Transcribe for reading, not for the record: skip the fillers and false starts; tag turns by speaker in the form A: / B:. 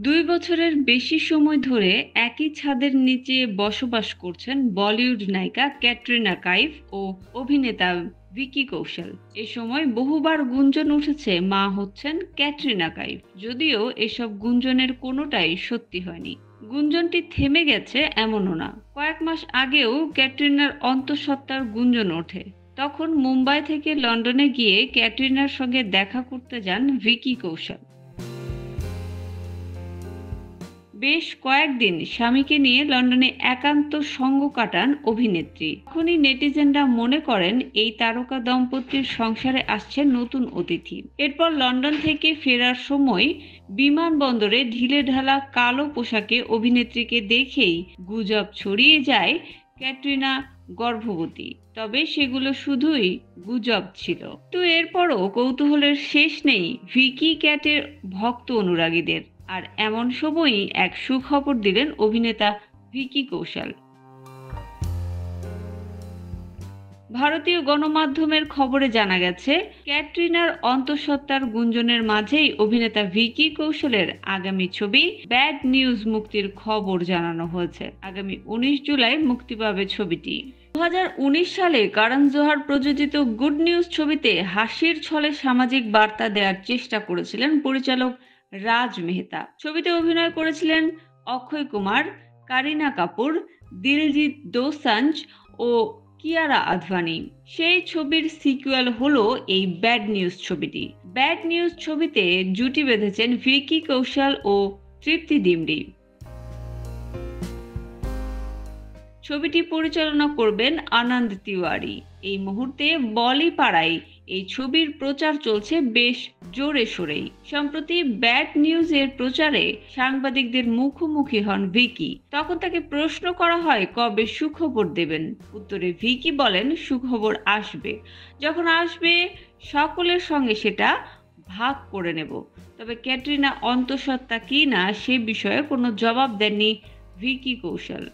A: ২ বছরের বেশি সময় ধরে একই ছাদের নিচে বসবাস করছেন বলিউড নায়িকা ক্যাটরিনা কাইফ ও অভিনেতা ভিকি কৌশল। এ সময় বহুবার গুঞ্জন উঠেছে মা হচ্ছেন ক্যাটরিনা কাইফ, যদিও এসব গুঞ্জনের কোনোটাই সত্যি হয়নি। গুঞ্জনটি থেমে গেছে এমনও না। কয়েক মাস আগেও ক্যাটরিনার অন্তঃসত্ত্বার গুঞ্জন ওঠে। তখন মুম্বাই থেকে লন্ডনে গিয়ে ক্যাটরিনার সঙ্গে দেখা করতে যান ভিকি কৌশল। বেশ কয়েকদিন স্বামীকে নিয়ে লন্ডনে একান্ত সঙ্গ কাটান অভিনেত্রী। তখনই নেটিজেনরা মনে করেন এই তারকা দম্পতির সংসারে আসছে নতুন অতিথি। এরপর লন্ডন থেকে ফেরার সময় বিমানবন্দরে ঢিলেঢালা কালো পোশাকে অভিনেত্রীকে দেখেই গুজব ছড়িয়ে যায় ক্যাটরিনা গর্ভবতী। তবে সেগুলো শুধুই গুজব ছিল। তো এরপরও কৌতূহলের শেষ নেই ভিকি ক্যাটের ভক্ত অনুরাগীদের। আর এমন সময়ই এক সুখবর দিলেন অভিনেতা ভিকি কৌশল। ভারতীয় গণমাধ্যমের খবরে জানা গেছে, ক্যাটরিনার অন্তঃসত্ত্বার গুঞ্জনের মাঝেই অভিনেতা ভিকি কৌশলের আগামী ছবি ব্যাড নিউজ মুক্তির খবর জানানো হয়েছে। আগামী 19 জুলাই মুক্তি পাবে ছবিটি। 2019 সালে করণ জোহর প্রযোজিত গুড নিউজ ছবিতে হাসির ছলে সামাজিক বার্তা দেওয়ার চেষ্টা করেছিলেন পরিচালক রাজ মেহতা। ছবিতে অভিনয় করেছিলেন অক্ষয় কুমার, কারিনা কাপুর, দিলজিৎ দোসাঞ্জ ও কিয়ারা আদভানি। সেই ছবির সিকুয়েল হলো এই ব্যাড নিউজ ছবিটি। ব্যাড নিউজ ছবিতে জুটি বেঁধেছেন ভিকি কৌশল ও তৃপ্তি ডিমরি। ছবিটি পরিচালনা করবেন আনন্দ তিওয়ারি। এই মুহূর্তে বলিপাড়ায় এই ছবির প্রচার চলছে বেশ জোরে সোরেই। সম্প্রতি ব্যাড নিউজ এর প্রচারে সাংবাদিকদের মুখোমুখি হন ভিকি। তখন তাকে প্রশ্ন করা হয় কবে সুখবর দেবেন। উত্তরে ভিকি বলেন সুখবর আসবে, যখন আসবে সকলের সঙ্গে সেটা ভাগ করে নেব। তবে ক্যাটরিনা অন্তঃসত্ত্বা কি না সে বিষয়ে কোনো জবাব দেননি ভিকি কৌশল।